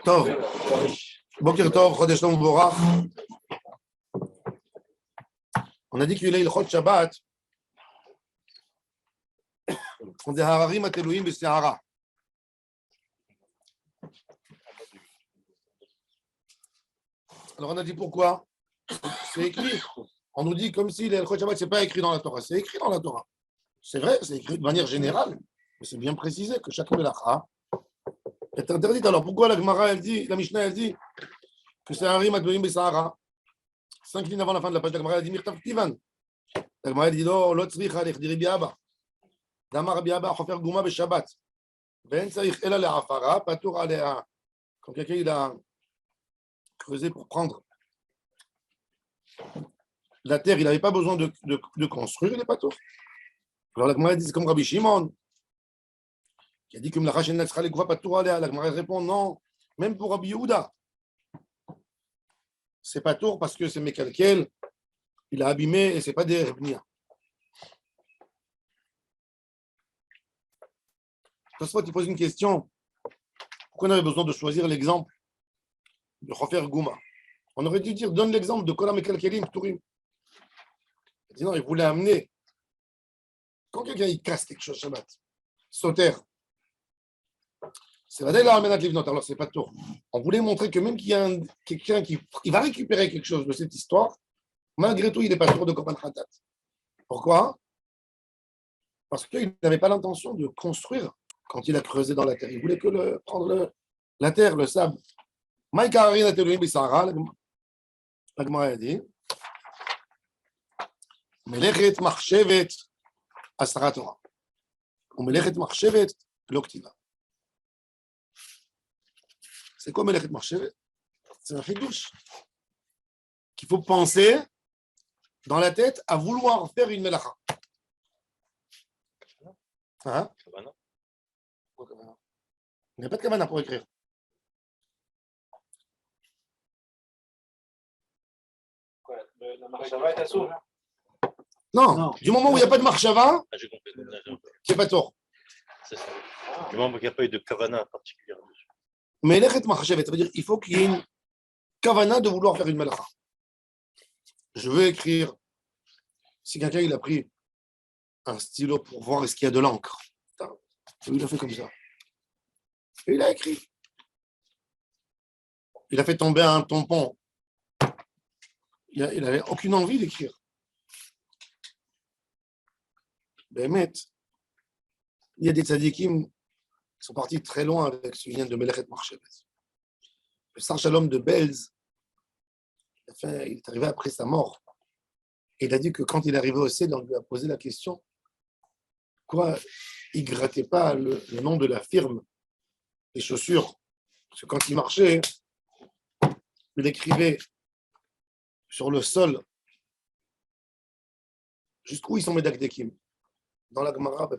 Tov. Boker Tov, Chodesh Tov Borach. On a dit qu'il y a le Chod Shabbat. On dit Hararim Atelouim B'Sehara. Alors on a dit pourquoi? C'est écrit. On nous dit comme si le Chod Shabbat, ce n'est pas écrit dans la Torah. C'est écrit dans la Torah. C'est vrai, c'est écrit de manière générale. Mais c'est bien précisé que chaque melacha est interdite. Alors pourquoi la Gemara, elle dit, la Mishnah, elle dit que c'est Harim Adouim B'Sahara? 5 lignes avant la fin de la page, la Gemara, elle dit Mirtav Tivan. La Gemara, elle dit non, l'autre tzricha, l'echdi Rabbi Abba. Damar Rabbi Abba, chofer gouma b'Shabbat. Ve'en tzarich ela le'afara, patour alea. Quand quelqu'un il a creusé pour prendre la terre, il n'avait pas besoin de construire, il n'est pas tout. Alors la Gemara dit c'est comme Rabbi Shimon qui a dit que la Rachenat sera les gouva patour alea. La Gemara répond non, même pour Rabbi Yehuda. C'est pas tour parce que c'est Mekalkel, il a abîmé et c'est pas des Rebnia. Tosfot, il pose une question. Pourquoi on avait besoin de choisir l'exemple de Chofer Gouma? On aurait dû dire donne l'exemple de Kolam Mekalkelim Tourim. Il dit non, il voulait amener. Quand quelqu'un il casse quelque chose Shabbat, sauter, c'est vrai là, alors c'est pas tour. On voulait montrer que même qu'il y a quelqu'un qui va récupérer quelque chose de cette histoire, malgré tout, il n'est pas tour de Korban Khatat. Pourquoi? Parce qu'il n'avait pas l'intention de construire quand il a creusé dans la terre. Il voulait que prendre la terre, le sable. Maïka Harin Atelouim B'Sahara, la Gemara a dit Melechet Machshevet Asara Torah. Ou Melechet Machshevet Loktiva. C'est quoi Melechet Machshevet? C'est un chidouche qu'il faut penser dans la tête à vouloir faire une melacha. Hein? Il n'y a pas de kavana pour écrire. La marchava est assourde. Non, du moment où il n'y a pas de marchava, c'est pas tort. C'est ça. Du moment qu'il n'y a pas eu de kavana particulière. Mais l'échet marchevet, ça veut dire qu'il faut qu'il y ait une kavana de vouloir faire une melacha. Je veux écrire. Si quelqu'un il a pris un stylo pour voir est-ce qu'il y a de l'encre, il a fait comme ça. Et il a écrit. Il a fait tomber un tampon. Il n'avait aucune envie d'écrire. Bémet, il y a des tzadikim qui sont partis très loin avec ce lien de Melechet Marchevet. Le Sar Shalom de Belz, il est arrivé après sa mort. Et il a dit que quand il est arrivé au ciel, on lui a posé la question pourquoi il ne grattait pas le nom de la firme des chaussures. Parce que quand il marchait, il écrivait sur le sol jusqu'où ils sont Medakdekim. Dans la Gemara,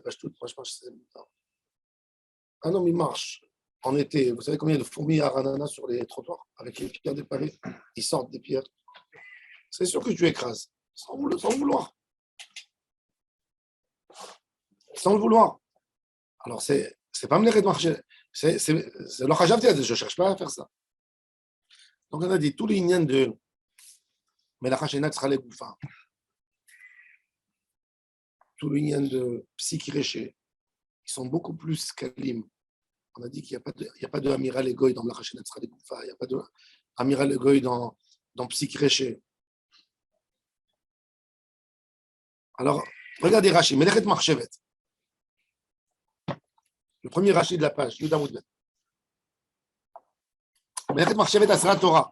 un homme il marche en été. Vous savez combien de fourmis à Ranana sur les trottoirs avec les pierres des pavés? Ils sortent des pierres. C'est sûr que tu écrases. Sans vouloir. Sans le vouloir. Alors, c'est pas me de marcher. C'est le Khajavti, je ne cherche pas à faire ça. Donc, on a dit tous les ignanes de Melacha Shenat sera les Goufa. Tous les ignanes de Psikireché, ils sont beaucoup plus kalim. On a dit qu'il n'y a pas de Amiral Egoï dans Melacha Shenat sera les Goufa. Il n'y a pas de Amiral Egoï dans Psikireché. Alors, regardez Rashi, Melechet Marchevet. Le premier Rashi de la page, Yuda Moudbet. Melechet Marchevet Asra Torah.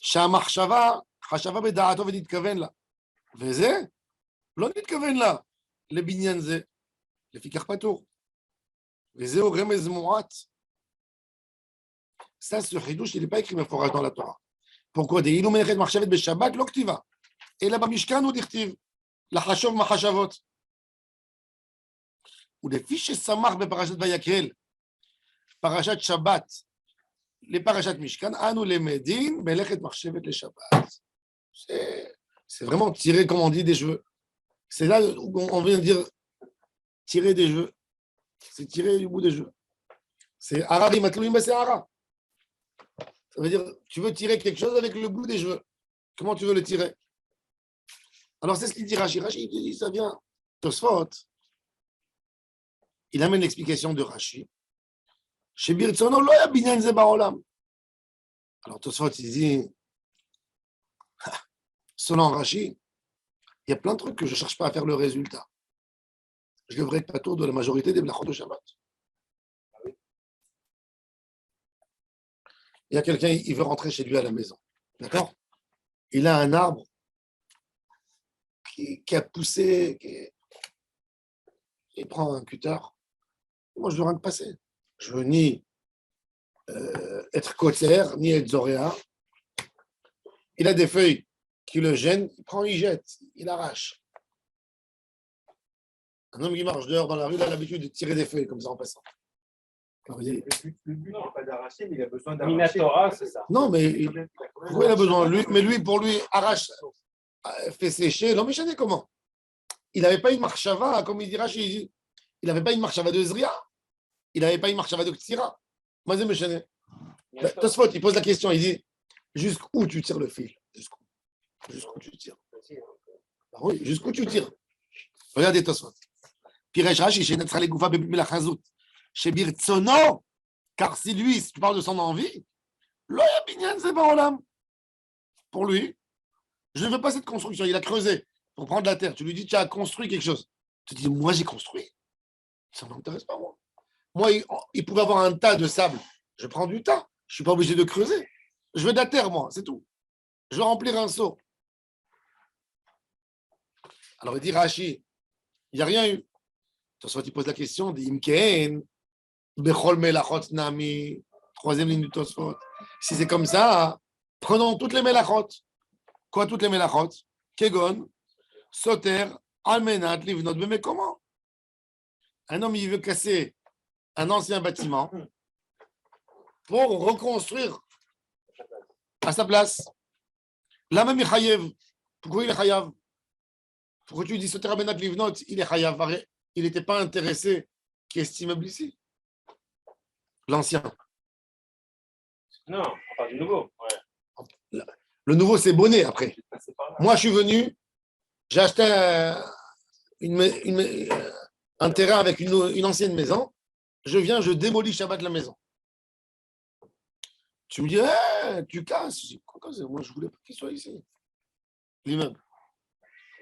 שהמחשבה חשבה בדעתו ונתכוון לה. וזה לא נתכוון לה לבניין זה. לפיכך פטור. וזהו רמז מועט. Ça, ce חידוש, il n'est pas écrit מפורש dans la Torah. Pourquoi? דהיינו מלאכת מחשבת בשבת לא כתיבה. אלא במשכן הוא דכתיב. לחשוב מחשבות. ולפי ששמח בפרשת ויקהל, פרשת שבת, לפרשת משכן, אנו למדים מלאכת מחשבת לשבת. C'est vraiment tirer, comme on dit, des cheveux. C'est là où on vient de dire tirer des cheveux. C'est tirer du bout des cheveux. C'est Arabi Matlouim Basehara. Ça veut dire, tu veux tirer quelque chose avec le bout des cheveux. Comment tu veux le tirer? Alors, c'est ce qu'il dit Rashi. Rashi, il dit, ça vient. Tosfot, il amène l'explication de Rashi. Chez Birtsono, lo ya binyan ze ba'olam. Alors, Tosfot, il dit, selon Rashi, il y a plein de trucs que je ne cherche pas à faire le résultat. Je devrais être patour de la majorité des blachot de Shabbat. Il y a quelqu'un, il veut rentrer chez lui à la maison. D'accord? Il a un arbre qui a poussé, il prend un cutter. Moi, je ne veux rien passer. Je veux ni être côtière, ni être zoréa. Il a des feuilles qui le gênent, il prend, il jette, il arrache. Un homme qui marche dehors dans la rue, il a l'habitude de tirer des feuilles comme ça en passant. Alors, Le but, n'est pas d'arracher, mais il a besoin d'arracher. Minatora, c'est ça. non, mais pourquoi il a besoin? Mais lui, pour lui, arrache, fait sécher. Non, mais je sais comment. Il n'avait pas une marchava, comme il dit Rashi. Il n'avait pas une marchava de Zria. Il n'avait pas une marchava de Ktsira. Moi, je me connais. Tosfot, il pose la question. Il dit jusqu'où tu tires le fil? Jusqu'où tu tires? Ah oui, jusqu'où tu tires? Regardez Tosfot. Piresh Rashi, chez Netzra Legoufa Bebimela Chazout. Chez Birtsono, car si lui, si tu parles de son envie, Loya Binyan Zebaolam. Pour lui, je ne veux pas cette construction. Il a creusé pour prendre la terre. Tu lui dis, tu as construit quelque chose. Tu te dis, moi, j'ai construit. Ça ne m'intéresse pas, moi. Moi, il pouvait avoir un tas de sable. Je prends du tas. Je ne suis pas obligé de creuser. Je veux de la terre, moi, c'est tout. Je veux remplir un seau. Alors, il dit, Rashi, il n'y a rien eu. Soit il pose la question, dit, Imkeen, Bechol Melachot Nami, troisième ligne du Tosfot. Si c'est comme ça, prenons toutes les Melachot. Quoi, toutes les Melachot? Kegon, Soter, Almenat, Livnot, mais comment? Un homme, il veut casser un ancien bâtiment pour reconstruire à sa place. La même Chayev. Pourquoi il est Chayav? Pourquoi tu dis Soter, Almenat, Livnot, il est Chayav? Il n'était pas intéressé qui est estimable ici. L'ancien. Non, on parle du nouveau. Ouais. Le nouveau, c'est bonnet après. Moi, je suis venu, j'ai acheté un terrain avec une ancienne maison. Je viens, je démolis Shabbat la maison. Tu me dis, tu casses. Je dis, moi, je ne voulais pas qu'il soit ici. L'immeuble.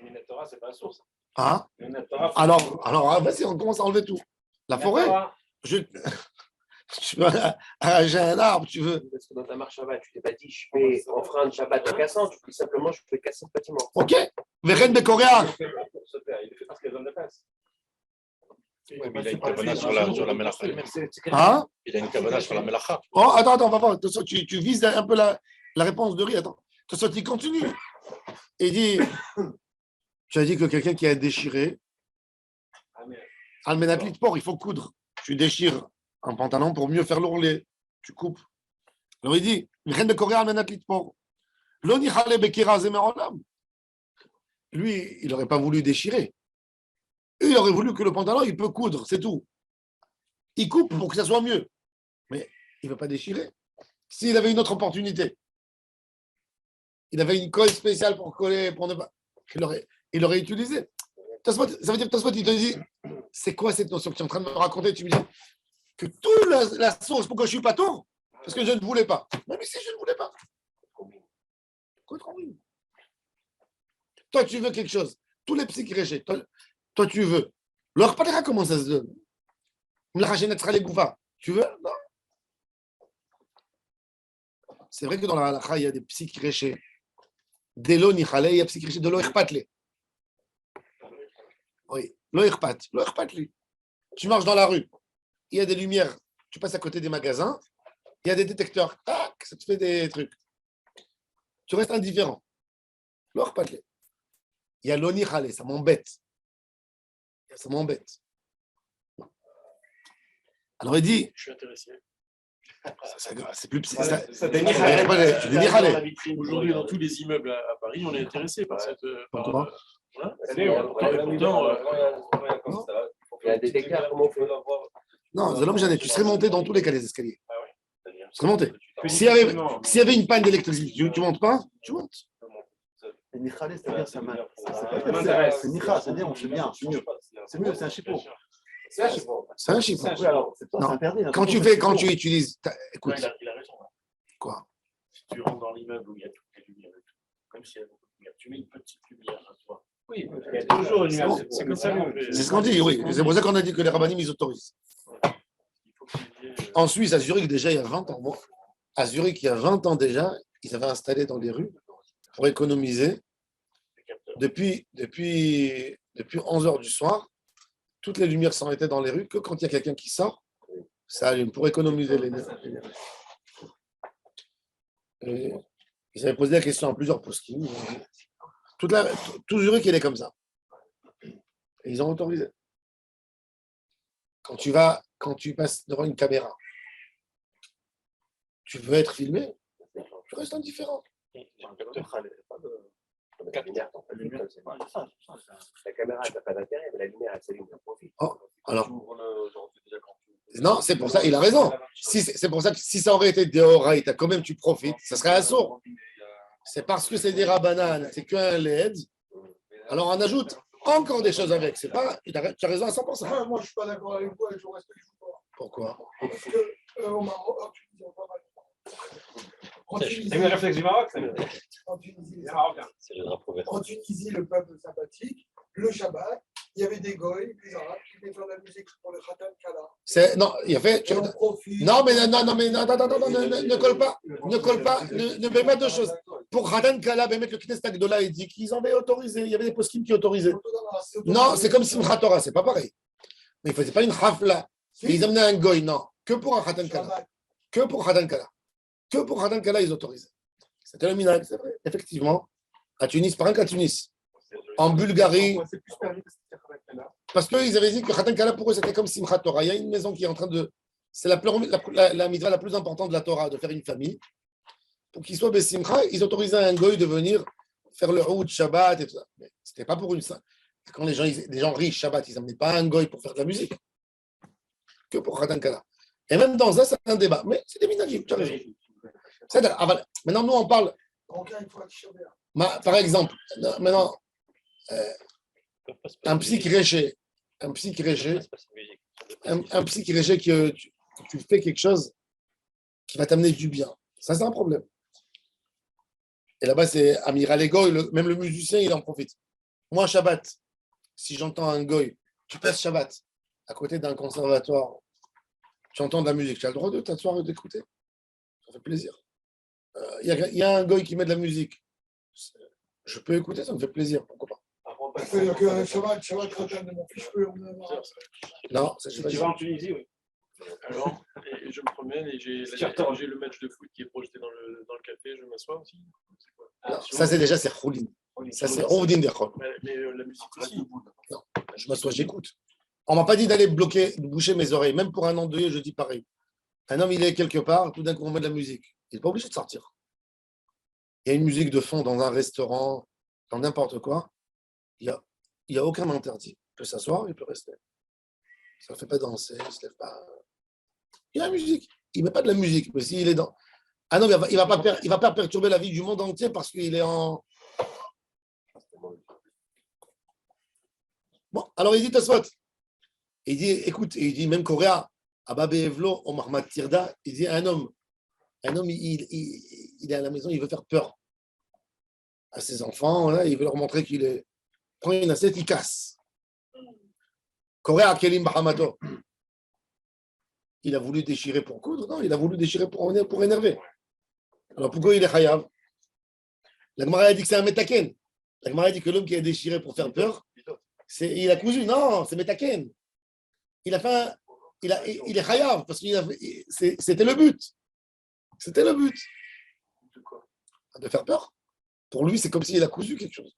Minatora, c'est pas la source. Ah, Minatora, alors vas-y, on commence à enlever tout. La forêt, tu veux arracher un arbre, tu veux. Parce que dans ta marche Shabbat, tu t'es pas dit, je fais enfreindre Shabbat en cassant, tu dis simplement, je peux casser le bâtiment. Ok. Vechen de Coréa. il le fait parce qu'il y a besoin de place. Oui, mais il a une cabana sur la Melacha elle-même. Hein? Il a une cabana sur la Melacha. Oh, attends, on va voir. Tu vises un peu la réponse de riz. Attends. Il continue. Et il dit, tu as dit que quelqu'un qui a déchiré, Almenatlit port, il faut coudre. Tu déchires un pantalon pour mieux faire l'ourlet. Tu coupes. Alors il dit, rien de Corée Almenatlit port. L'oni chale bekira zemerolam. Lui, il n'aurait pas voulu déchirer. Il aurait voulu que le pantalon, il peut coudre, c'est tout. Il coupe pour que ça soit mieux. Mais il ne veut pas déchirer. S'il avait une autre opportunité, il avait une colle spéciale pour coller, pour ne pas. Il aurait utilisé. Ça veut dire que Tosfot, il te dit, c'est quoi cette notion que tu es en train de me raconter? Tu me dis que toute la source, pourquoi je ne suis pas tort? Parce que je ne voulais pas. Même si je ne voulais pas. Toi, tu veux quelque chose. Tous les psychréchés, toi, tu veux. Leur pas comment ça se donne. Tu veux? Non. C'est vrai que dans la halakha, il y a des psychréchés. Des lo nichale, il y a psychréchés de lo irpatle. Oui, lo irpat. Lo irpatli. Tu marches dans la rue, il y a des lumières, tu passes à côté des magasins, il y a des détecteurs, tac, ça te fait des trucs. Tu restes indifférent. Lo irpatle. Il y a lo nichale, ça m'embête. Ça m'embête. Alors il dit, Je suis intéressé. c'est plus psy. Ça dénire. Aujourd'hui, dans tous les immeubles à Paris, on est intéressé par cette. Pourquoi? Il y a des déclars, comment on fait? Non, c'est l'homme Jeannet, tu serais monté dans tous les cas les escaliers. Tu serais monté. S'il y avait une panne d'électricité, tu montes pas? Tu montes. Et Nichalé, c'est-à-dire ça m'intéresse. C'est Nicha, c'est-à-dire on fait bien, c'est mieux. C'est mieux, c'est un chipot. C'est un chiffre. Oui, alors, c'est Non. interdit. Quand tu utilises. Écoute, Il a raison. quoi? Si tu rentres dans l'immeuble où il y a toutes les lumières et tout, comme s'il y a beaucoup de lumière, tu mets une petite lumière à toi. Oui, il y a toujours une C'est lumière. bon. C'est comme ça. C'est ce qu'on dit, oui. C'est pour ça qu'on a dit que les rabbinim, ils autorisent. Il faut qu'il y ait, En Suisse, à Zurich, déjà, il y a 20 ans. Bon, à Zurich, il y a 20 ans déjà, ils avaient installé dans les rues pour économiser. des capteurs. Depuis 11 heures du soir, toutes les lumières sont arrêtées dans les rues que quand il y a quelqu'un qui sort, ça allume pour économiser l'énergie. Et ils avaient posé la question à plusieurs poskim. Tout Zurich, il est comme ça. Et ils ont autorisé. Quand tu passes devant une caméra, tu veux être filmé, tu restes indifférent. La lumière, t'en fais plus comme ça. La caméra, elle n'a pas d'intérêt, mais la lumière, elle s'allume, elle profite. Oh, alors, non, c'est pour ça, il a raison. C'est pour ça que si ça aurait été Deoraita, quand même tu profites, ça serait un sourd. C'est parce que c'est des rabananes, c'est qu'un LED. Alors on ajoute encore des choses avec. C'est pas, tu as raison à 100%. Moi, je ne suis pas d'accord avec vous avec le reste du joueur. Pourquoi? Parce que au Maroc, tu dis pas mal. En T'as Tunisie, vu le réflexe du Maroc? en Tunisie, C'est marocain. C'est le drapeau vert. en Tunisie, le peuple sympathique, le Shabbat, il y avait des goïs, des arabes qui venaient faire de la musique pour le Khatan Kala. Non, il a fait. Et on profite. Non, mais ne colle pas, ne mets pas deux choses. Pour Khadan Kala, le Knesset Agdola, il dit qu'ils avaient autorisé, il y avait des poskim qui autorisaient. Non, c'est comme Simchat Torah, c'est pas pareil. Mais il ne faisait pas une hafla. Et ils amenaient un goy, non, que pour un Khatan Kala. Que pour Khadan Kala. Que pour Khadan Kala, ils autorisaient. C'était le minag, c'est vrai. Effectivement, à Tunis, pas rien qu'à Tunis. En Bulgarie, parce qu'ils avaient dit que Khatan Kala, pour eux, c'était comme Simchat Torah. Il y a une maison qui est en train de. C'est la mitzvah la plus importante de la Torah, de faire une famille. Pour qu'ils soient Bessimcha, ils autorisaient un goy de venir faire le Houd, Shabbat et tout ça. Mais ce n'était pas pour une. Quand les gens riches, Shabbat, ils n'amenaient pas un goy pour faire de la musique. Que pour Khatan Kala. Et même dans ça, c'est un débat. Mais c'est des minagim, tu as raison. Maintenant, nous, on parle. Par exemple, maintenant, un psy réché, que tu fais quelque chose qui va t'amener du bien. Ça, c'est un problème. Et là-bas, c'est Amiral et Goy, même le musicien, il en profite. Moi, Shabbat, si j'entends un Goy, tu passes Shabbat à côté d'un conservatoire, tu entends de la musique, tu as le droit de t'asseoir et d'écouter. Ça fait plaisir. Il y a un Goy qui met de la musique. Je peux écouter, ça me fait plaisir. Pourquoi pas? C'est-à-dire que Shabbat, Khatan de mon fils, je peux. Non, Si tu vas en Tunisie, oui. Alors, et je me promène et j'ai le match de foot qui est projeté dans le café, je m'assois aussi. Ça, c'est déjà, c'est Khoulin. Ça, c'est Roudin des Khol. Mais la musique aussi. Non, je m'assois, j'écoute. On m'a pas dit d'aller boucher mes oreilles. Même pour un endeuillé, je dis pareil. Un homme, il est quelque part, tout d'un coup, on met de la musique. Il n'est pas obligé de sortir. Il y a une musique de fond dans un restaurant, dans n'importe quoi. Il n'y a aucun interdit. Il peut s'asseoir, il peut rester. Ça ne fait pas danser, il ne se lève pas. Il y a la musique. Il ne met pas de la musique. Mais s'il est dans. Ah non, il ne va pas perturber la vie du monde entier parce qu'il est en. Bon, alors il dit Tosfot. Il dit, écoute, il dit même Coréa, Ababe Evlo, Omar Matirda, il dit un homme, il est à la maison, il veut faire peur à ses enfants, là, il veut leur montrer qu'il est. Prend une assiette, il casse. Coréa Kelim Bahamato. Il a voulu déchirer pour coudre, non, il a voulu déchirer pour énerver. Alors pourquoi il est chayav? La Gemara a dit que c'est un metaken. La Gemara a dit que l'homme qui a déchiré pour faire peur, il a cousu. Non, c'est metaken. Il est chayav parce que c'était le but. C'était le but. De faire peur. Pour lui, c'est comme s'il a cousu quelque chose.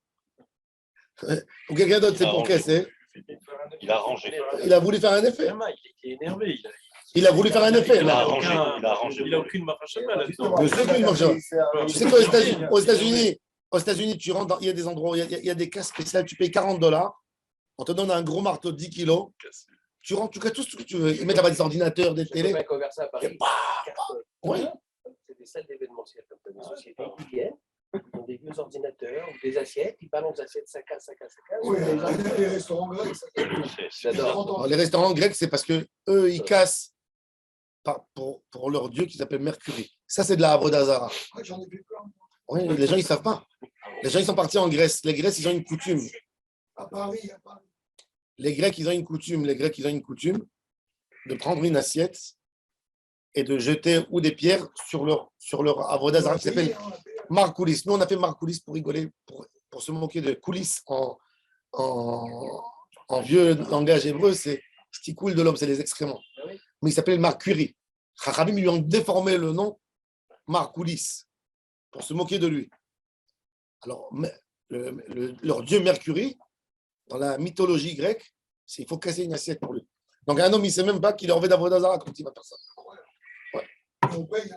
Pour quelqu'un d'autre, c'est pour casser. Il a arrangé. Il a voulu faire un effet. Il est énervé. Il a voulu faire un effet. Il a arrangé. Il n'a aucune marachama là-dedans. Je sais qu'il marche. Tu sais qu'aux États-Unis, tu rentres il y a des endroits, il y a des cas spéciaux, tu payes $40, on te donne un gros marteau de 10 kilos, tu rentres, tu casses tout ce que tu veux. Ils mettent là-bas des ordinateurs, des télés. C'est pas conversé à Paris. Ouais. salles d'événementiel, comme des sociétés qui viennent, ils ont des vieux ordinateurs ou des assiettes, ils balancent l'assiette, ça casse. Oui, Les gens, les restaurants grecs, ça j'adore. Alors, les restaurants grecs, c'est parce que eux, ils cassent pour leur dieu qui s'appelle Mercury. Ça, c'est de la Avodazara. J'en ai vu plein. Oui, les gens, ils ne savent pas. Les gens, ils sont partis en Grèce. Les Grecs, ils ont une coutume. À Paris. Les Grecs, ils ont une coutume de prendre une assiette et de jeter ou des pierres sur leur Avodazara qui s'appelle Markoulis. Nous, on a fait Markoulis pour rigoler, pour se moquer de coulisses en vieux langage hébreu, c'est ce qui coule de l'homme, c'est les excréments. Mais il s'appelle Mercury. Chachamim lui ont déformé le nom Markoulis pour se moquer de lui. Alors, leur dieu Mercury, dans la mythologie grecque, il faut casser une assiette pour lui. Donc un homme, il ne sait même pas qu'il est en fait d'Avodazara quand il va faire ça. Ouais. On paye.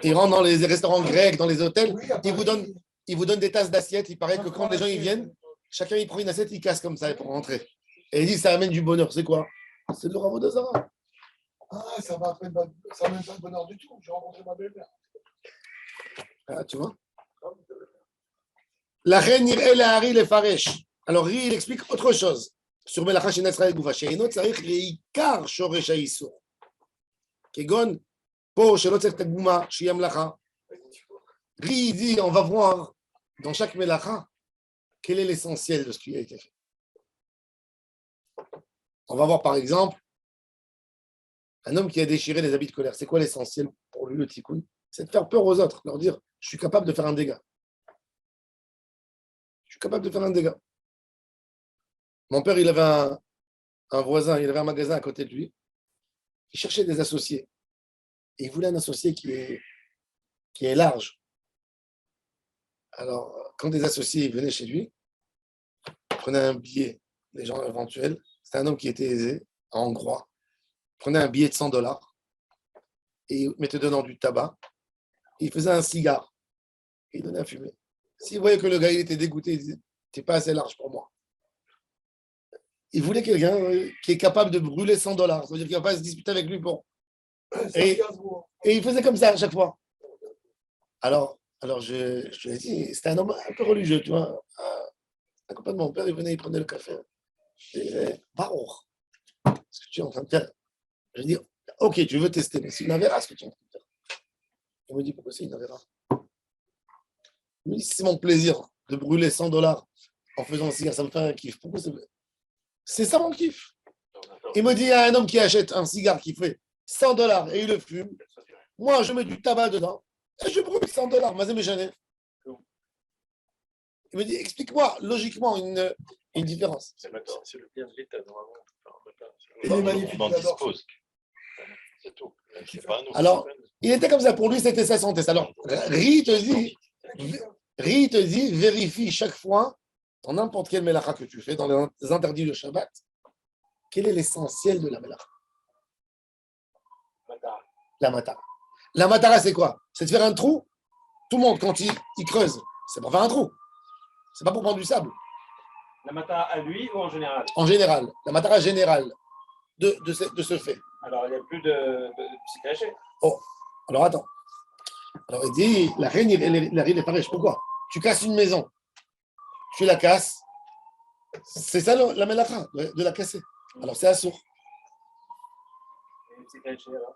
Il rentre dans les restaurants grecs, dans les hôtels, il vous donne des tasses d'assiettes. Il paraît que quand les gens ils viennent, chacun il prend une assiette, il casse comme ça pour rentrer. Et il dit ça amène du bonheur. C'est quoi? C'est de l'Avodazara. Ah, ça m'amène pas de bonheur du tout. J'ai rencontré ma belle-mère. Ah, tu vois? La reine irait la Hari les Faresh. Alors, Ri, il explique autre chose. Sur Melacha Shenetzra et Goufa. Sheinot Tzarich Leikar Shoresh HaIsur. Kegon, Po Shelo Tzarich Taguma, Shiyam Lacha. Ri dit, on va voir dans chaque Melacha quel est l'essentiel de ce qui a été fait. On va voir par exemple un homme qui a déchiré les habits de colère. C'est quoi l'essentiel pour lui, le tikkun? C'est de faire peur aux autres, leur dire je suis capable de faire un dégât. Je suis capable de faire un dégât. Mon père, il avait un voisin, il avait un magasin à côté de lui. Il cherchait des associés. Et il voulait un associé qui est large. Alors, quand des associés venaient chez lui, il prenait un billet, des gens éventuels. C'était un homme qui était aisé, en hongrois. Il prenait un billet de $100 et il mettait dedans du tabac. Et il faisait un cigare. Et il donnait à fumer. S'il voyait que le gars il était dégoûté, il disait t'es pas assez large pour moi. Il voulait quelqu'un qui est capable de brûler $100. C'est-à-dire qu'il ne va pas se disputer avec lui pour. Et il faisait comme ça à chaque fois. Alors je lui ai dit, c'était un homme un peu religieux, tu vois. Un copain de mon père, il venait, il prenait le café. Je disais, Baruch, ce que tu es en train de faire. Je lui ai dit, ok, tu veux tester, mais c'est une avéra ce que tu es en train de faire. Il me dit, pourquoi c'est une avéra? Il me dit, c'est mon plaisir de brûler $100 en faisant un cigare, ça me fait un kiff. Pourquoi c'est ça mon kiff? Il me dit, il y a un homme qui achète un cigare qui fait $100 et il le fume. Moi, je mets du tabac dedans et je brûle $100. Mazé Méchané. Il me dit, explique-moi logiquement une différence. C'est le bien de l'État, normalement. Il est magnifique, On en j'adore. dispose. C'est tout. C'est pas à nous. Alors, il était comme ça. Pour lui, c'était sa santé. Alors, Ri te dit, vérifie chaque fois, dans n'importe quelle mélacha que tu fais, dans les interdits de Shabbat, quel est l'essentiel de la mélacha? La matara. La matara, c'est quoi? C'est de faire un trou. Tout le monde, quand il creuse, c'est pour faire un trou. C'est pas pour prendre du sable. La matara à lui ou en général? En général, la matara générale de ce fait. Alors, il n'y a plus de c'est caché. Oh, alors attends. Alors il dit, la reine, la reine est pareille. Pourquoi? Tu casses une maison, tu la casses, c'est ça la mélacha, de la casser. Alors c'est assourd. C'est caché alors?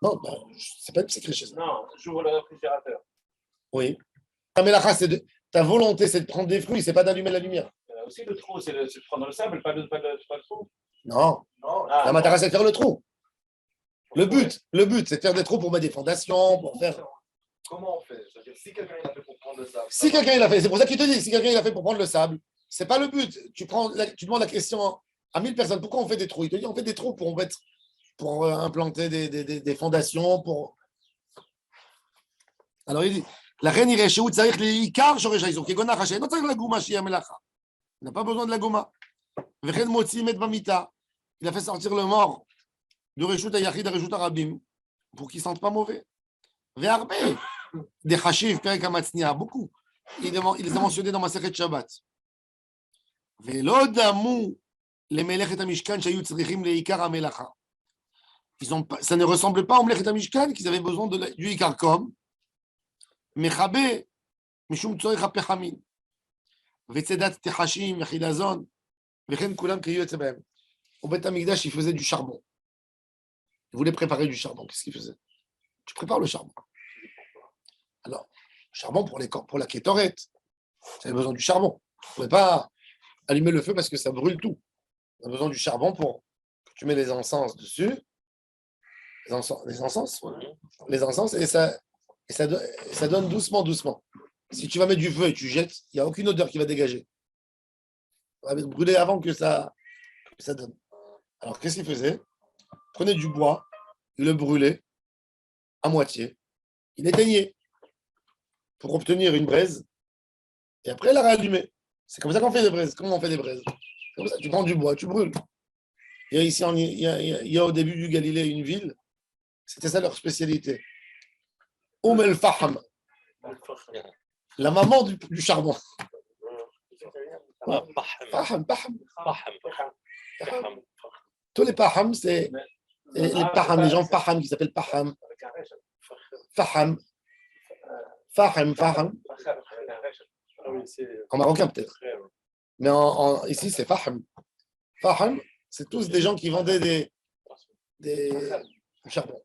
Non, c'est pas une secret chez ça. Non, j'ouvre le réfrigérateur. Oui. Ta mélacha, ta volonté, c'est de prendre des fruits, c'est pas d'allumer la lumière. Aussi, le trou, c'est de prendre le sable, pas le trou. Non. Ah, La matara, c'est de faire le trou. Le but, c'est de faire des trous pour mettre des fondations, pour faire. Comment on fait? C'est-à-dire, si quelqu'un l'a fait pour prendre le sable. Si quelqu'un il a fait, c'est pour ça qu'il te dit, si quelqu'un il a fait pour prendre le sable, c'est pas le but. Tu demandes la question à 1000 personnes, pourquoi on fait des trous? Il te dit, on fait des trous pour implanter des fondations, pour. Alors il dit, la reine irait chez Outzarich les Ikar, j'aurais jailli. Ok, Gona Raché, non, la gouma chez Yamelacha. Il n'a pas besoin de la gouma. Vechen Motzi met Bamita. Il a fait sortir le mort de Reshut Ayachid à Reshut Arabim pour qu'il ne sente pas mauvais. Ve'arbe. Des Chashiv, Perek Amatznia, beaucoup. Il les a mentionnés dans ma Sechet Shabbat. Ve'lo damu les Melech et Amishkan shayu tzrichim leikar hamelacha. Ça ne ressemble pas au Mlechet Mishkan qu'ils avaient besoin du Ikarkom. Mechabé, Mishum Tzoech HaPechamin. Vetzedat Techashim, Yachilazon, Vechen Kulam Kriyu Etzebem. Au Beth Amikdash, il faisait du charbon. Il voulait préparer du charbon. Qu'est-ce qu'il faisait? Tu prépares le charbon. Alors, le charbon pour la kétoret. Tu as besoin du charbon. Tu ne pouvez pas allumer le feu parce que ça brûle tout. Tu as besoin du charbon pour que tu mets les encens dessus. Les encens, et ça donne doucement, doucement. Si tu vas mettre du feu et tu jettes, il n'y a aucune odeur qui va dégager. Ça va brûler avant que ça donne. Alors, qu'est-ce qu'il faisait? Il prenait du bois, il le brûlait à moitié, il éteignait pour obtenir une braise, et après, il la réallumait. C'est comme ça qu'on fait des braises. Comment on fait des braises? Comme ça, tu prends du bois, tu brûles. Il y a ici, il y a au début du Galilée une ville, c'était ça leur spécialité. El Faham, la maman du charbon. Faham. Tous les Paham, c'est les Paham, les gens Paham qui s'appellent Paham. Faham. En marocain peut-être. Mais ici, c'est Faham. Faham, c'est tous des gens qui vendaient du charbon.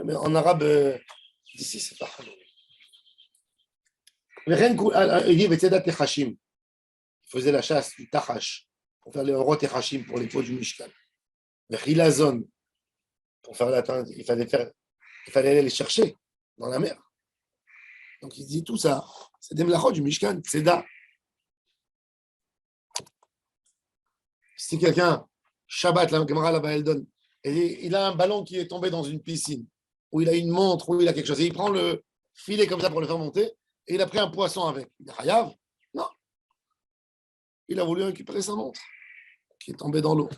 Mais en arabe, d'ici, c'est Faham. Il dit Vetzedat Techashim. Il faisait la chasse du Tachash pour faire les Orot Techashim pour les pots du Mishkan. Le Chilazon, pour faire l'atteinte, il fallait aller les chercher dans la mer. Donc il dit tout ça, c'est des mlachot du Mishkan, c'est da. Si quelqu'un, Shabbat, la Gemara là-bas, elle donne, et il a un ballon qui est tombé dans une piscine, ou il a une montre, ou il a quelque chose, et il prend le filet comme ça pour le faire monter, et il a pris un poisson avec. Il dit Hayav? Non. Il a voulu récupérer sa montre, qui est tombée dans l'eau.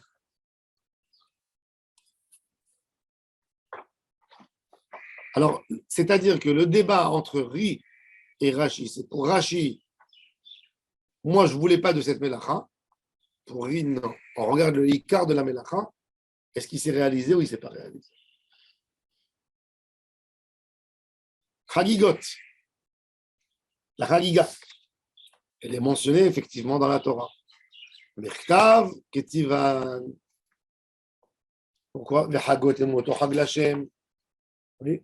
Alors, c'est-à-dire que le débat entre Ri et Rashi, c'est pour Rashi, moi je ne voulais pas de cette mélacha. Pour Ri, non. On regarde le Ikar de la mélacha. Est-ce qu'il s'est réalisé ou il ne s'est pas réalisé? Chagigot. La Chagiga. Elle est mentionnée effectivement dans la Torah. Mechtav, Ketivan. Pourquoi? Vechagot et moto Chag Lashem. Oui.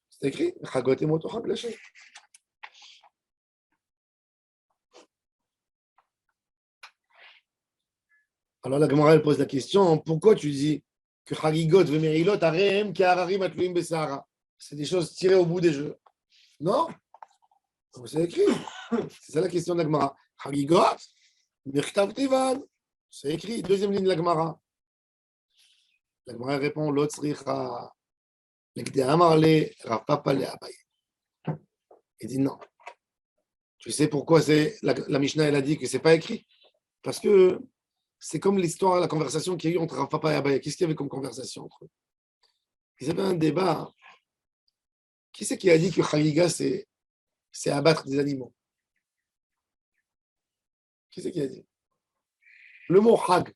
C'est écrit. Chagot et moto Chag Lashem. Alors la Gemara elle pose la question, pourquoi tu dis que Chagigot vemerilot arehem ki hararim atluim besahara? C'est des choses tirées au bout des jeux. Non? C'est écrit. C'est ça la question de la Gemara. Chagigot, Mechtav Tivan. C'est écrit. Deuxième ligne de la Gemara. La Gemara répond Lo tzricha. Rav Papa le Abaye. Il dit non. Tu sais pourquoi la Mishnah elle a dit que c'est pas écrit? Parce que c'est comme l'histoire, la conversation qu'il y a eu entre Rav Papa et Abaye. Qu'est-ce qu'il y avait comme conversation entre eux? Ils avaient un débat. Qui c'est qui a dit que Chagiga c'est abattre des animaux? Qui c'est qui a dit? Le mot Chag.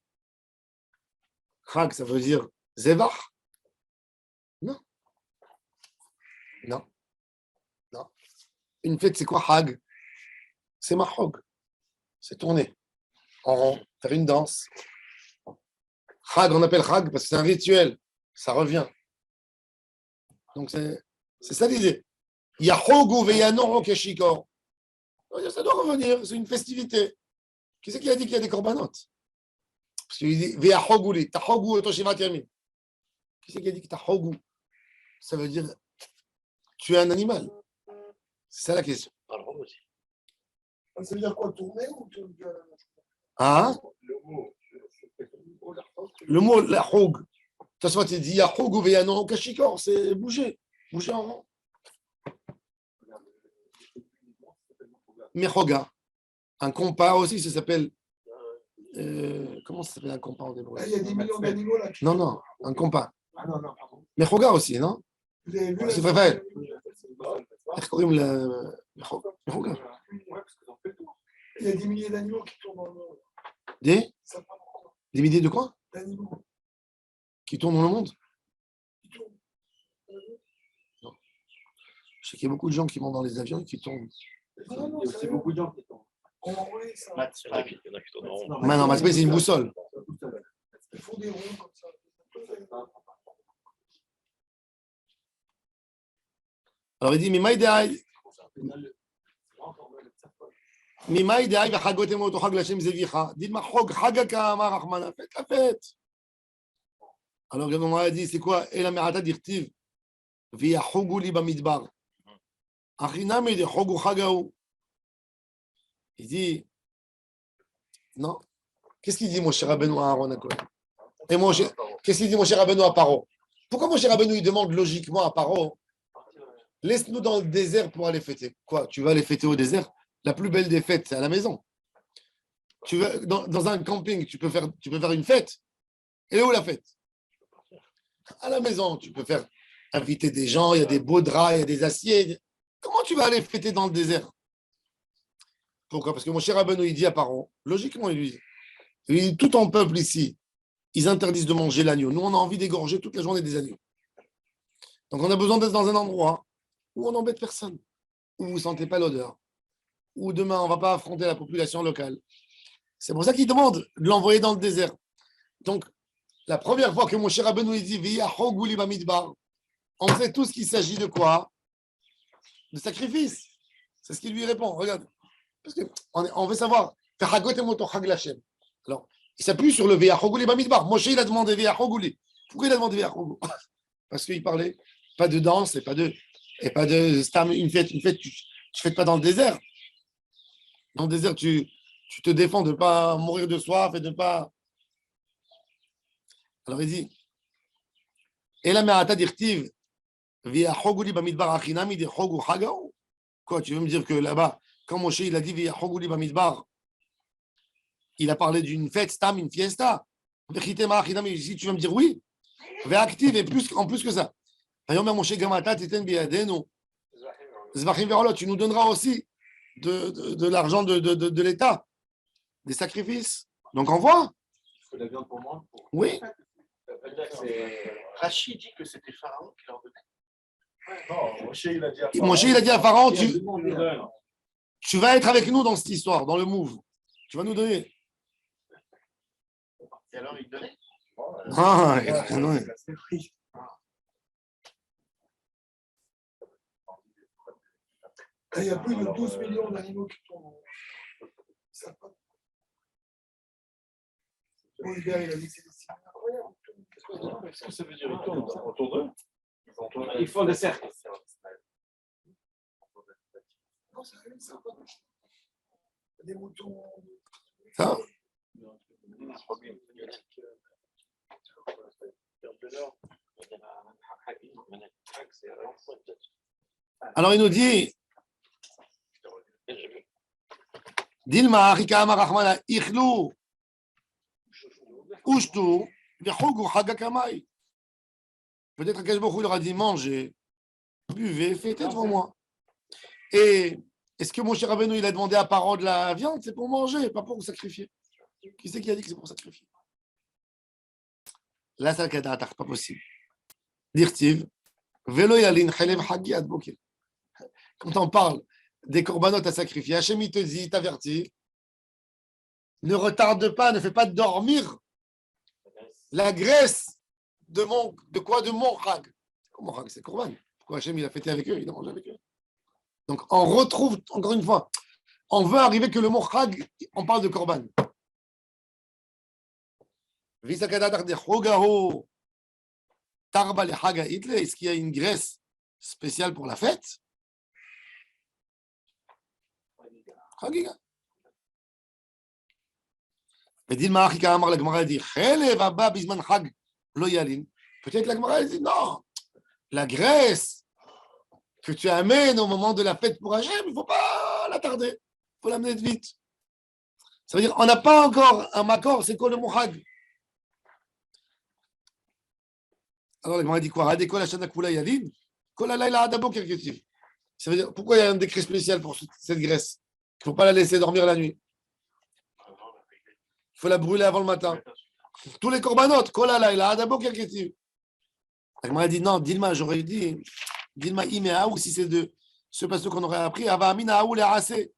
Chag, ça veut dire Zevach? Non. Non. Non. Une fête, c'est quoi Chag? C'est Mahog. C'est tourner en rond, faire une danse. Chag, on appelle Chag parce que c'est un rituel. Ça revient. Donc c'est ça l'idée. Yahogu veyano keshikor. Ça doit revenir, c'est une festivité. Qui c'est qui a dit qu'il y a des corbanotes? Parce qu'il dit Veyahogu, tahogu otoshivat yamin. Qui c'est qui a dit que tahogu? Ça veut dire tu es un animal. C'est ça la question. Ça veut dire quoi, tourner ou Hein? Le mot la hog. De toute façon, tu dis Yahogu veyano keshikor, c'est bouger. Bouger en rond. Mechoga. Un compas aussi, ça s'appelle. Comment ça s'appelle un compas en hébreu? Il y a des millions d'animaux là. Non, un compas. Ah non, pardon. Mechoga aussi, non? Vous avez vu C'est vrai. la- איך קוראים ל... Mechoga. Ouais, parce qu'en fait, Il y a des milliers d'animaux qui tournent dans le monde. Des Ça prend beaucoup Des milliers de quoi? d'animaux Qui tournent dans le monde? qui tournent. Je sais qu'il y a beaucoup de gens qui vont dans les avions et qui tombent. Non, Il y a aussi beaucoup de gens qui tombent. on va envoyer ça. Il y en a qui tournent en rond. Mais non, mais c'est une boussole. Ils font des ronds comme ça. Alors il dit, mais maïdaï. ממאי דאי וחגותם אותו חג לשם זביך, דילמה חוג חגקה אמר רחמנה, faites la fête. Alors on a dit, c'est quoi? אלא מעתה דכתיב, ויחוגו לי במדבר. אחי נמי דחוגו חג ההוא. Il dit, non. Qu'est-ce qu'il dit, mon cher Rabbeinu à Aaron Cohen? Et qu'est-ce qu'il dit, mon cher Rabbeinu à Paro? Pourquoi mon cher Rabbeinu, il demande logiquement à Paro, laisse-nous dans le désert pour aller fêter? Quoi? Tu vas aller fêter au désert? La plus belle des fêtes, c'est à la maison. Tu vas, dans un camping, tu peux faire une fête. Et où la fête? À la maison, tu peux faire inviter des gens, il y a des beaux draps, il y a des aciers. Comment tu vas aller fêter dans le désert? Pourquoi? Parce que mon cher Rabbeinu, il dit à Paro, logiquement, il dit, tout en peuple ici, ils interdisent de manger l'agneau. Nous, on a envie d'égorger toute la journée des agneaux. Donc, on a besoin d'être dans un endroit où on n'embête personne, où vous ne sentez pas l'odeur, où demain, on ne va pas affronter la population locale. C'est pour ça qu'il demande de l'envoyer dans le désert. Donc, la première fois que mon cher Rabbeinu il dit V'yahogu li bamidbar, on sait tous qu'il s'agit de quoi? De sacrifice. C'est ce qu'il lui répond. Regarde. Parce qu'on veut savoir. Alors, il s'appuie sur le V'yahogu li bamidbar. Moshe, il a demandé V'yahogu li. Pourquoi il a demandé V'yahogu? Parce qu'il parlait pas de danse et pas de une fête. Une fête, tu ne fêtes pas dans le désert. Dans le désert, tu te défends de ne pas mourir de soif et de ne pas. Alors il dit quoi, tu veux me dire que là-bas, quand Moshe il a dit il a parlé d'une fête, stam, une fiesta. Si tu veux me dire oui, et en plus que ça. Tu nous donneras aussi de l'argent de l'État, des sacrifices. Donc on voit. Il faut de la viande pour moi. Oui. Rachid dit que c'était Pharaon qui leur donnait. Non, Moshe, il a dit à Pharaon. Moshe, il a dit à Pharaon, tu vas être avec nous dans cette histoire, dans le move. Tu vas nous donner. Et alors il donnait. Ah, non. Il y a plus de 12 millions d'animaux qui tournent. Ça pas. Bon, il a dit que c'est incroyable. Qu'est-ce que ça veut dire? Ils tournent autour d'eux? Ils font des cercles. Non, ça arrive, ça va. Des moutons. Ça. Alors il nous dit Dilma Rika Amarachmana Ichlu Ushtu Vichogu Hagakamai. Peut-être qu'Akash Baruch Hu leur a dit mangez, buvez, fêtez devant moi. Et est-ce que mon cher Rabbeinu il a demandé à Paro de la viande? C'est pour manger, pas pour sacrifier. Qui c'est qui a dit que c'est pour sacrifier? Là, c'est le cas pas possible. Dirtiv, Velo Yalin Chalev Hagi Ad Bokir. Quand on parle des corbanotes à sacrifier, Hachem il te dit, il t'avertit, ne retarde pas, ne fais pas dormir la graisse de mon chag. Comment chag? C'est corban. Pourquoi Hachem il a fêté avec eux, il a mangé avec eux. Donc on retrouve, encore une fois, on veut arriver que le mot chag, on parle de corban. Est-ce qu'il y a une graisse spéciale pour la fête? Chagiga. Peut-être la Gemara dit non, la graisse que tu amènes au moment de la fête pour Hachem, il ne faut pas la tarder, il faut l'amener vite. Ça veut dire on n'a pas encore un makor, c'est quoi le mot chag? Alors la Gemara dit quoi? Ça veut dire pourquoi il y a un décret spécial pour cette graisse? Il ne faut pas la laisser dormir la nuit. faut la brûler avant le matin. Tous les corbanotes, kolala, il a d'abord quelque chose. Elle m'a dit non, Dilma, j'aurais dit, Dilma, Imeaou, si c'est de ce passage qu'on aurait appris, Avamina Aou, les Assez.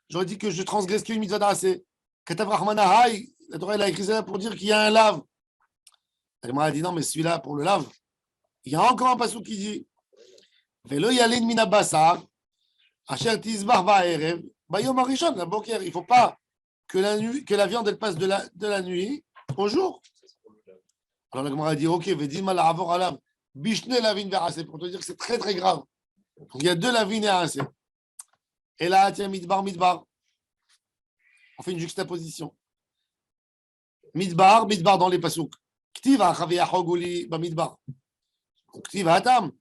J'aurais dit que je transgresse qu'une mitzvah d'Assé. Katav Rahmana Hay, la Torah, elle a écrit ça pour dire qu'il y a un lave. Elle m'a dit non, mais celui-là, pour le lave, il y a encore un passage qui dit Velo Yalin Mina Bassar, Asher Tizbach Ba'erev, Bayom Arishon, la Boker. Il ne faut pas que la viande, elle passe de la nuit au jour. Alors la Gemara a dit ok, Vedima la Avor Alav, Bishne Lavin Verasé, pour te dire que c'est très très grave. Donc il y a 2 lavines et assez. Et là, tiens, Midbar. On fait une juxtaposition. Midbar dans les pasouks. Ktiva, Chavia Hoguli, Bamidbar. Ktiva, Atam.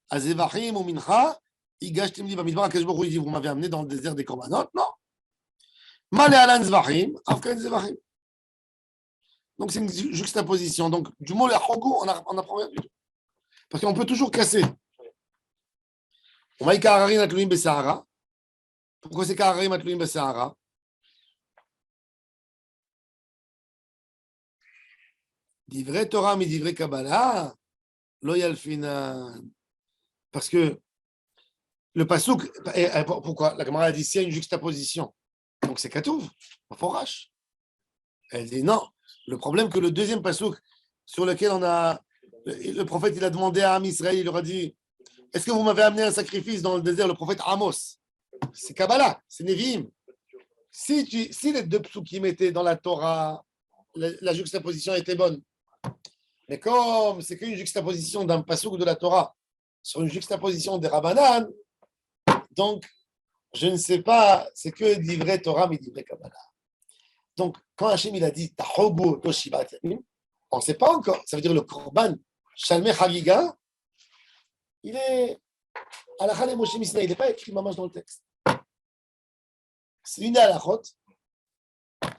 Azevachim ou Mincha, Igashtim li Bamidbar, Kajbor, il dit vous m'avez amené dans le désert des Korbanot. Non. Male Alan Zvachim, Afkan Zvachim. Donc c'est une juxtaposition. Donc du mot la Hogu, on apprend rien du tout. Parce qu'on peut toujours casser. On va y Kararin Atluim Besahara. Pourquoi c'est Kararim Atluim Besahara? Divrei Torah, mais divrei Kabbalah, lo yalfinan. Parce que le pasouk, pourquoi? La Gemara a dit s'il y a une juxtaposition, donc c'est Katouv, un forage. Elle dit non. Le problème que le deuxième pasouk sur lequel le prophète il a demandé à Am Israël, il leur a dit est-ce que vous m'avez amené un sacrifice dans le désert, le prophète Amos? C'est Kabbalah, c'est Nevi'im. Si les 2 psukim étaient dans la Torah, la juxtaposition était bonne. Mais comme c'est qu'une juxtaposition d'un pasuk de la Torah sur une juxtaposition des Rabbanan, donc je ne sais pas, c'est que divrei Torah, mais divrei Kabbalah. Donc quand Hachem il a dit Tahobu Toshibat Yamim, on ne sait pas encore. Ça veut dire le Korban Shalmei Chagiga, il est à la Chale Moshe Misna, il n'est pas écrit mamash dans le texte. C'est une halachot. Ils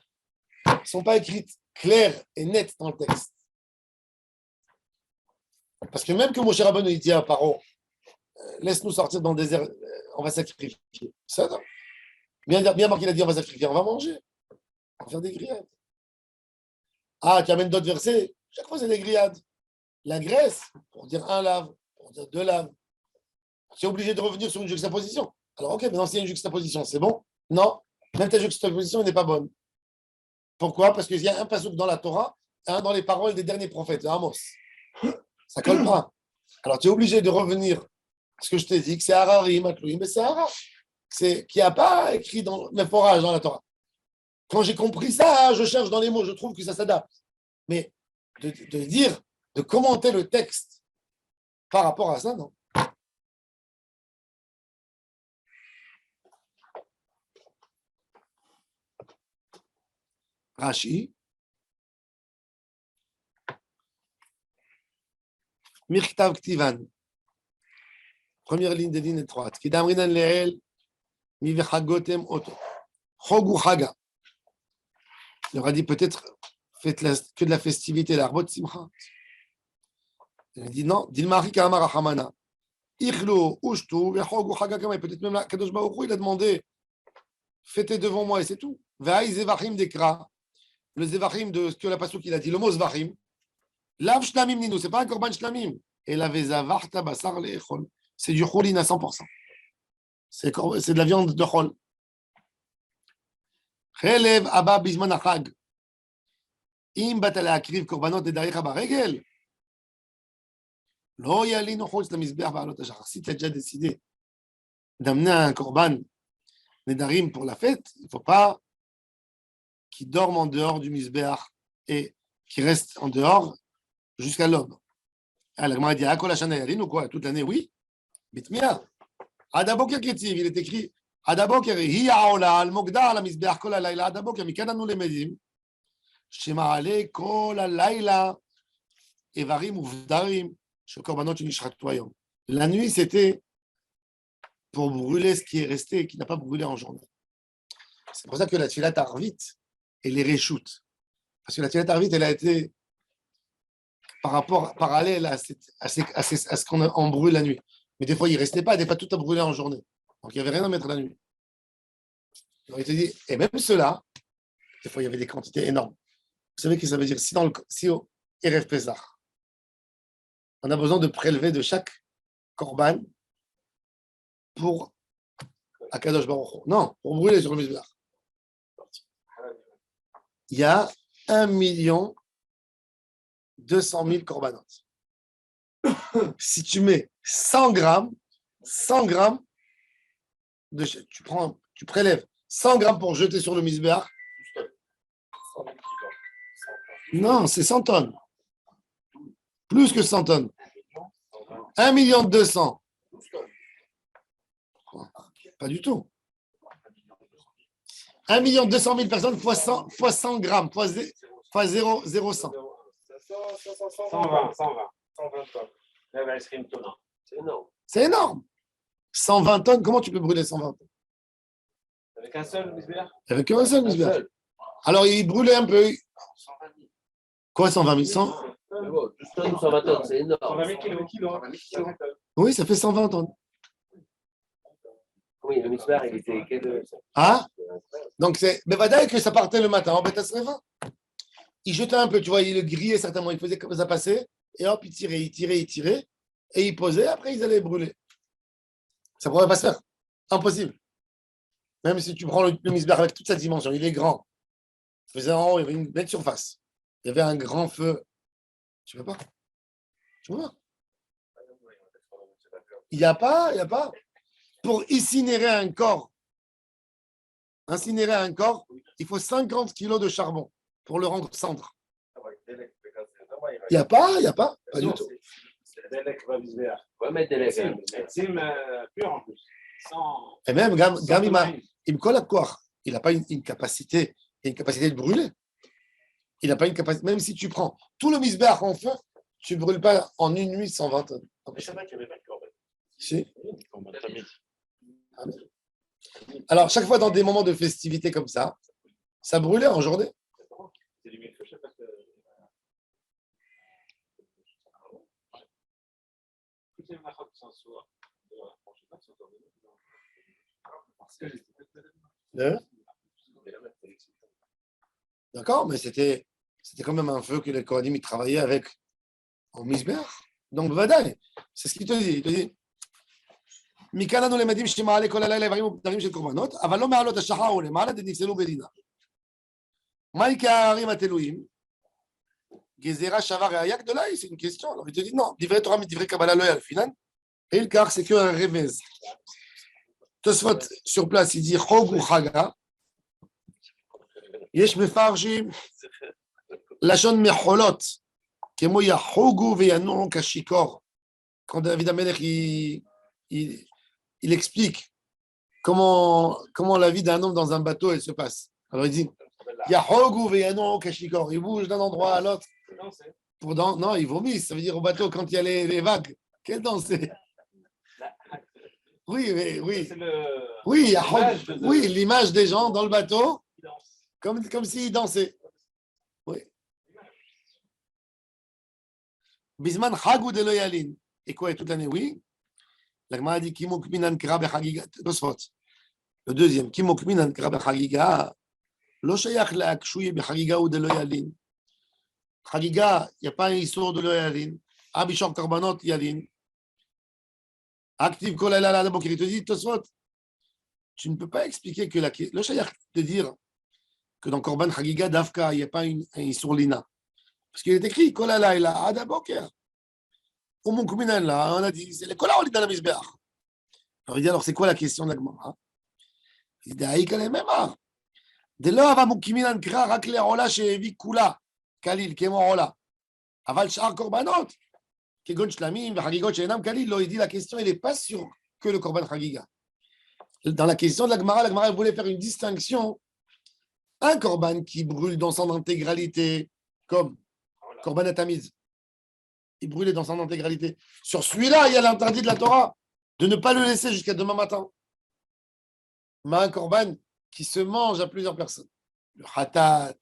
ne sont pas écrites claires et nettes dans le texte. Parce que même que Moshe Rabbeinu il dit à Paro, laisse-nous sortir dans le désert, on va sacrifier. Ça, non. Bien marqué, il a dit on va sacrifier, on va manger. On va faire des grillades. Ah, tu amènes d'autres versets. Chaque fois, c'est des grillades. La graisse, pour dire un lave, pour dire 2 laves. Tu es obligé de revenir sur une juxtaposition. Alors, ok, maintenant, s'il y a une juxtaposition, c'est bon? Non, même ta juxtaposition n'est pas bonne. Pourquoi? Parce qu'il y a un pasuk dans la Torah et un dans les paroles des derniers prophètes, Amos. Ça colle pas. Alors, tu es obligé de revenir à ce que je t'ai dit, que c'est Harari, Matlouim, mais c'est Hara. C'est qu'il n'y a pas écrit dans mes forages dans la Torah. Quand j'ai compris ça, je cherche dans les mots, je trouve que ça s'adapte. Mais de dire, de commenter le texte par rapport à ça, non. Rashi. Mirktav Ktivan. Première ligne de ligne étroite. Kidamrinan Leel, Mivechagotem Oto. Chogu Chaga. Il aura dit peut-être faites que de la festivité, l'arbot simcha. Il a dit non, Dilmari Kamara Hamana. Ichlo, Ushtu, Vechogu Chaga Kama. Peut-être même là, Kadosh Baruch Hu, il a demandé fêtez devant moi et c'est tout. Ve'ai Zevachim Dekra. Le Zevachim de ce que la Passouk il a dit, le mot Zvachim. Lav Shlamim Nino, c'est pas un Korban Shlamim. Et la Vezavarta Basar Le'echol. C'est du Cholin à 100%. C'est de la viande de Chol. Chelev Abba Bizman Achag. Im bata le'akriv korbanot le'darecha baregel. Lo yalinu chutz lemizbeach ba'alot hashachar. Si tu as déjà décidé d'amener un korban nedarim pour la fête, il ne faut pas qu'il dorme en dehors du misbeach et qu'il reste en dehors jusqu'à l'aube. Alors, la Gemara dit, Akol hashana yalinu, quoi, toute l'année, oui. Bitmia. Adaboker ketiv, il est écrit, Adaboker, hi ha'ola, al-mogda, al-misbeach, kol ha'layla, Adaboker, mikad anu lemedim, shema'ale, kol ha'layla, evarim uvdarim, shel korbanot shenishchatu hayom. La nuit, c'était pour brûler ce qui est resté et qui n'a pas brûlé en journée. C'est pour ça que la tfilat arvit, elle est réchoute. Parce que la tfilat arvit, elle a été par rapport parallèle à ce qu'on brûle la nuit. Mais des fois, il ne restait pas, des fois, tout a brûlé en journée. Donc, il n'y avait rien à mettre la nuit. Donc, il te dit, et même cela, des fois, il y avait des quantités énormes. Vous savez ce que ça veut dire? Si au Erev Pesach, on a besoin de prélever de chaque korban pour Akadosh Baruch Hu. Non, pour brûler sur le Mizbeach. Il y a 1 200 000 corbanotes. Si tu mets 100 grammes, tu prélèves 100 grammes pour jeter sur le Mizbeach. Non, c'est 100 tonnes. Plus que 100 tonnes. 1 200 000. Pas du tout. 1 200 000 personnes fois 100 grammes, fois 0,100. 120 tonnes. Là, il serait une tonne. C'est énorme. C'est énorme. 120 tonnes, comment tu peux brûler 120 tonnes? Avec un seul misbéach? Avec un seul Mizbeach. Alors, il brûlait un peu. Quoi, 120 000? 100? Mais bon, 12 tonnes ou 120 tonnes, c'est énorme. 120 000 kilos. Oui, ça fait 120 tonnes. Oui, le Misbar, il était quel. Ah, donc c'est. Mais Vadaï que ça partait le matin en Beth Asreva. Il jetait un peu, tu vois, il le grillait certainement, il faisait comme ça passer, et hop, il tirait, et il posait, après ils allaient brûler. Ça ne pourrait pas se faire. Impossible. Même si tu prends le Misbar avec toute sa dimension, il est grand. Il faisait en haut, il y avait une belle surface. Il y avait un grand feu. Tu ne peux pas. Tu vois? Il n'y a pas. Pour incinérer un corps, il faut 50 kilos de charbon pour le rendre cendre. Il n'y a pas du tout. C'est Delek va misbéach. On va mettre des lettres. Médecine pure en plus. Sans. Et même, Gam, il me colle à quoi? Il n'a pas une capacité, de brûler. Il n'a pas une capacité, même si tu prends tout le misbéach en feu, tu ne brûles pas en une nuit 120 tonnes. Mais c'est vrai qu'il n'y avait pas de corban. Si. Corban tamid. Alors, chaque fois dans des moments de festivité comme ça brûlait en journée. C'est limite que je sais parce que. Toutes les machats qui sont sourds. D'accord, mais c'était quand même un feu que les Kohanim ils travaillaient avec en misbéach. Donc, Vadaï, c'est ce qu'il te dit. Il te dit מכאן אנו למדים שמעלה כל הלילה איברים ומתרים של קורבנות, אבל לא מעלות השחר ולמעלה דנפסלו בדינה. מהי כהרים התלויים? גזירה שווה ראיה גדולה, c'est une question. Alors il te dit non, דברי תורה מדברי קבלה לא ילפינן, et le car c'est que un revez. Tosfot sur place il dit חוג וחגה, יש מפרשים לשון מחולות, כמו יחוגו וינועו כשיכור. Quand David Amelech il explique comment la vie d'un homme dans un bateau elle se passe. Alors il dit il bouge d'un endroit à l'autre. Non, il vomit. Ça veut dire au bateau quand il y a les vagues. Quelle danser? Oui. Oui, l'image des gens dans le bateau comme s'ils dansaient. Oui. Bisman Chagou de Loyalin. Et quoi, toute l'année? Oui. La Gemara dit Kimok minan kra bechagiga. Le deuxième, Kimok minan kra bechagiga. Lo shayach la kshuye bechagiga ou de loyalin. Chagiga, il n'y a pas un histoire de loyalin. Abishor korbanot yalin. Active kol la la bokir. Il te dit Tosfot, tu ne peux pas expliquer que le shayach te dire que dans korban chagiga dafka il n'y a pas un histoire lina. Parce qu'il est écrit kol la la ada bokir. Au Moukouminan, là, on a dit, c'est les kola ou les dans la misbéach. Alors il dit, alors c'est quoi la question de la Gemara? Il dit, aïe, qu'elle est même. De là, va Moukouminan kra, rak le rola, shevi kula, kalil, kemo rola. Aval shar korbanot, kegon shlamim, vachagigot, shenam kalil. Il dit, la question, il n'est pas sur que le korban chagiga. Dans la question de la Gemara voulait faire une distinction. Un korban qui brûle dans son intégralité, comme korban atamiz, il brûlait dans son intégralité. Sur celui-là, il y a l'interdit de la Torah de ne pas le laisser jusqu'à demain matin. Mais un korban qui se mange à plusieurs personnes, le hatat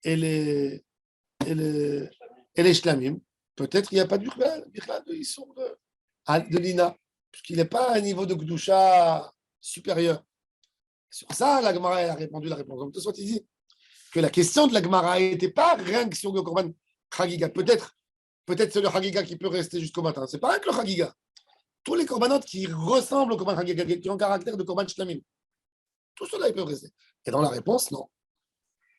et les shlamim, peut-être qu'il n'y a pas de l'ina, puisqu'il n'est pas à un niveau de Gdusha supérieur. Sur ça, la Gemara a répondu la réponse. Donc, tout soit dit, que la question de la Gemara n'était pas rien que sur le Korban Chagiga. Peut-être c'est le Chagiga qui peut rester jusqu'au matin. C'est pas rien que le Chagiga. Tous les Korbanot qui ressemblent au Korban Chagiga, qui ont caractère de Korban Shlamim, tous ceux-là, ils peuvent rester. Et dans la réponse, non.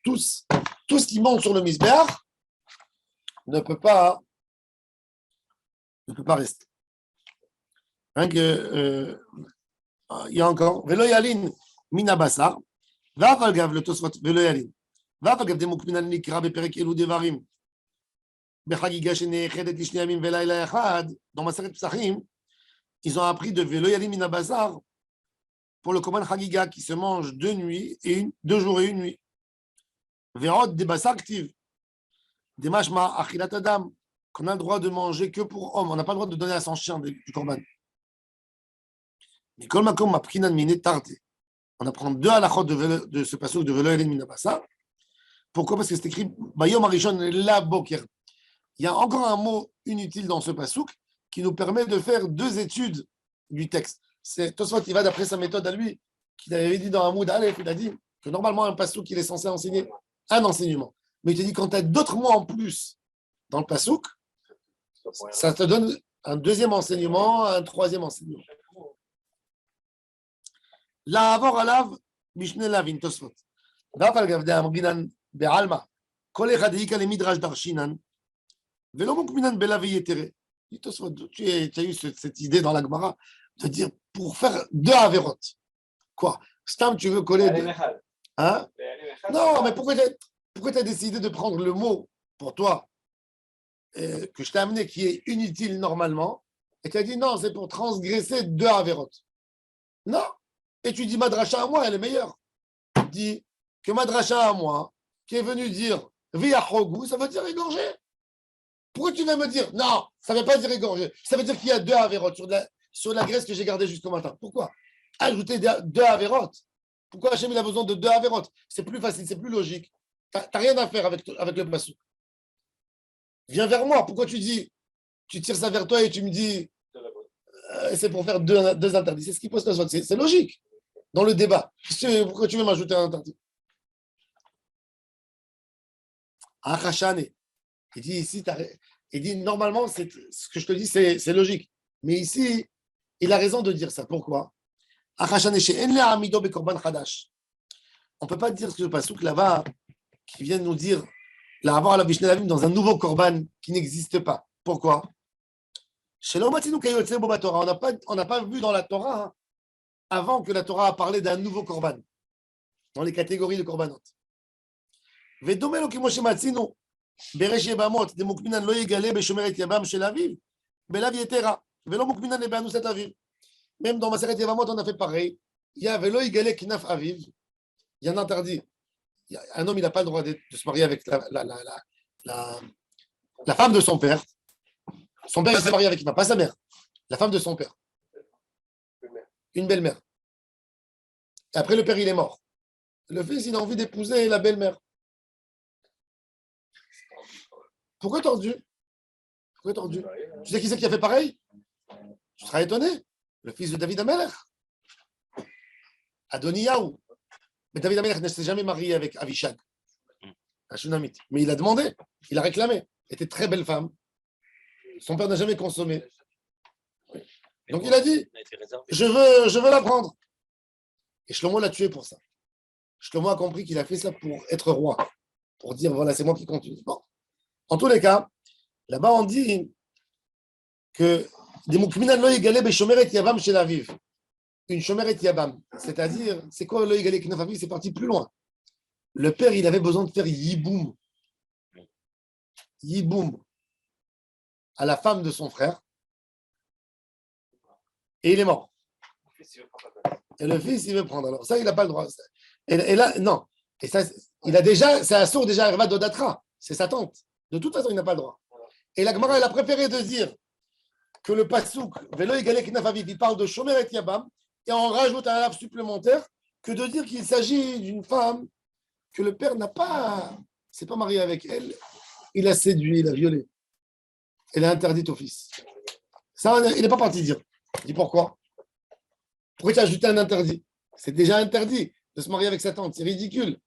Tous. Tout ce qui monte sur le Misbéach ne peut pas rester. Hein que, il y a encore Velo Yalin Mina Basar, Vaval Gav le Tosfot Velo Yalin, Vaval Gav Demuk Minan Nikra Beperek Elu Devarim, Bechagiga Shenechedet Lishne Yamim Velayla Echad, dans Maseret Psachim, ils ont appris de Velo Yalin Mina Basar pour le Korban Chagiga qui se mange 2 jours et une nuit. Verot des Basar Ktiv, des Mashma Achilat Adam, qu'on a le droit de manger que pour homme, on n'a pas le droit de donner à son chien du Korban. Mais comme on apprend 2 halachot de ce passage de Velo Yalin Mina Basar. Pourquoi? Parce que c'est écrit Bayom Arishon La Boker. Il y a encore un mot inutile dans ce passouk qui nous permet de faire 2 études du texte. C'est Tosfot, il va d'après sa méthode à lui, qu'il avait dit dans Hamoud Aleph, il a dit que normalement un passouk, il est censé enseigner un enseignement. Mais il te dit quand tu as d'autres mots en plus dans le passouk, ça te donne un 2e enseignement, un 3e enseignement. La avor alav mishne lavin Tosfot. Dafal gavde amginan be'alma. Kol echad hika le midrash darshinan. Velo mukminan belavi yetere. Tosfot, tu as eu cette idée dans la Gemara de dire pour faire 2 averot. Quoi? Stam, tu veux coller deux. Hein? Non, mais pourquoi tu as décidé de prendre le mot pour toi que je t'ai amené qui est inutile normalement et tu as dit non, c'est pour transgresser 2 averot. Non. Et tu dis Madracha à moi, elle est meilleure. Tu dis que Madracha à moi, qui est venu dire Via Chogu, ça veut dire égorger. Pourquoi tu viens me dire non, ça ne veut pas dire égorger. Ça veut dire qu'il y a 2 averot sur la graisse que j'ai gardée jusqu'au matin. Pourquoi ajouter 2 averot? Pourquoi Hachem il a besoin de 2 averot? C'est plus facile, c'est plus logique. Tu n'as rien à faire avec le passou. Viens vers moi. Pourquoi tu tires ça vers toi et tu me dis c'est pour faire 2 interdits? C'est ce qui pose la chose. C'est logique dans le débat. Pourquoi tu veux m'ajouter un interdit? Achashane. Il dit ici, il dit normalement, ce que je te dis, c'est logique. Mais ici, il a raison de dire ça. Pourquoi? On ne peut pas dire que le passouk là-bas, qui vient de nous dire la avoir à la Vishne Lavim dans un nouveau korban qui n'existe pas. Pourquoi? On n'a pas vu dans la Torah, hein, avant que la Torah a parlé d'un nouveau korban, dans les catégories de korbanot. Même dans Maseret Yevamot, on a fait pareil. Il y a Velo Igale Knaf Aviv. Il y a un interdit. Un homme, il n'a pas le droit de se marier avec la femme de son père. Son père, il s'est marié avec pas sa mère. La femme de son père. Une belle-mère. Et après, le père, il est mort. Le fils, il a envie d'épouser la belle-mère. Pourquoi tordu? Tu sais qui c'est qui a fait pareil? Tu seras étonné. Le fils de David Amelech. Adoniyahu. Mais David Amelech ne s'est jamais marié avec Avishag, un Shunamite. Mais il a demandé, il a réclamé. Elle était très belle femme. Son père n'a jamais consommé. Donc il a dit, je veux la prendre. Et Shlomo l'a tué pour ça. Shlomo a compris qu'il a fait ça pour être roi. Pour dire, voilà, c'est moi qui continue. Bon. En tous les cas, là-bas on dit que des mukminan lo yigale beshomeret yavam shel aviv. Une shomeret yavam. C'est-à-dire, c'est quoi lo yigale knaf aviv? C'est parti plus loin. Le père, il avait besoin de faire yiboum. Yiboum à la femme de son frère. Et il est mort. Et le fils, il veut prendre. Alors ça, il n'a pas le droit. Et là, non. Et ça, il a déjà, c'est Assour déjà Herva Dodatra. C'est sa tante. De toute façon, il n'a pas le droit. Et la Gemara, elle a préféré de dire que le Passouk, Velo Yigale Knaf Aviv, il parle de Shomeret Yabam, et on rajoute un lave supplémentaire, que de dire qu'il s'agit d'une femme que le père n'a pas, s'est pas marié avec elle, il a séduit, il a violé. Elle est interdite au fils. Ça, il n'est pas parti dire. Il dit pourquoi? Pourquoi tu as ajouté un interdit? C'est déjà interdit de se marier avec sa tante. C'est ridicule.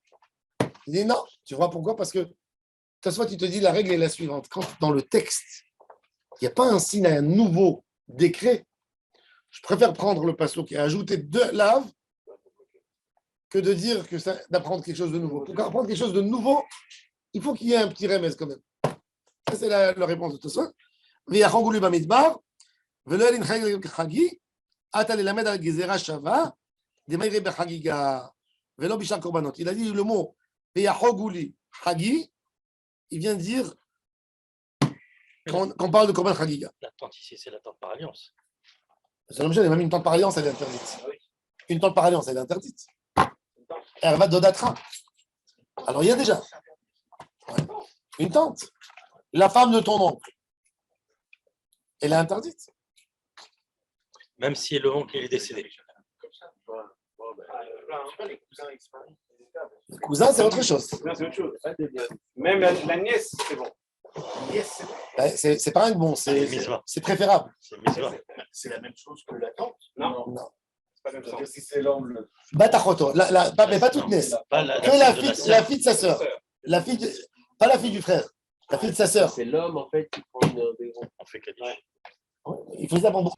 Il dit non. Tu vois pourquoi? Parce que, soit tu te dis, la règle est la suivante. Quand dans le texte, il n'y a pas un signe à un nouveau décret, je préfère prendre le passouk et ajouter de lave que de dire que ça, d'apprendre quelque chose de nouveau. Pour apprendre quelque chose de nouveau, il faut qu'il y ait un petit remède quand même. Ça, c'est la réponse de tout ça. Il a dit le mot il vient de dire qu'on parle de Korban Chagiga. La tente ici, c'est la tente par alliance. C'est l'objet, même une tente par alliance, elle est interdite. Une tente par alliance, elle est interdite. Elle va d'Odatra. Alors il y a déjà une tente. La femme de ton oncle, elle est interdite. Même si le oncle est décédé. Le cousin, c'est autre chose. Non, c'est autre chose. Même la nièce, c'est bon. C'est pas un bon, c'est préférable. C'est la même chose que la tante. Non. C'est pas la même chose. Si c'est l'homme. Batachoto, mais pas toute nièce. Que la fille de sa sœur. Pas la fille du frère, la fille de sa sœur. C'est l'homme en fait qui prend une. On fait Kaddish. Il faisait ça pour beaucoup.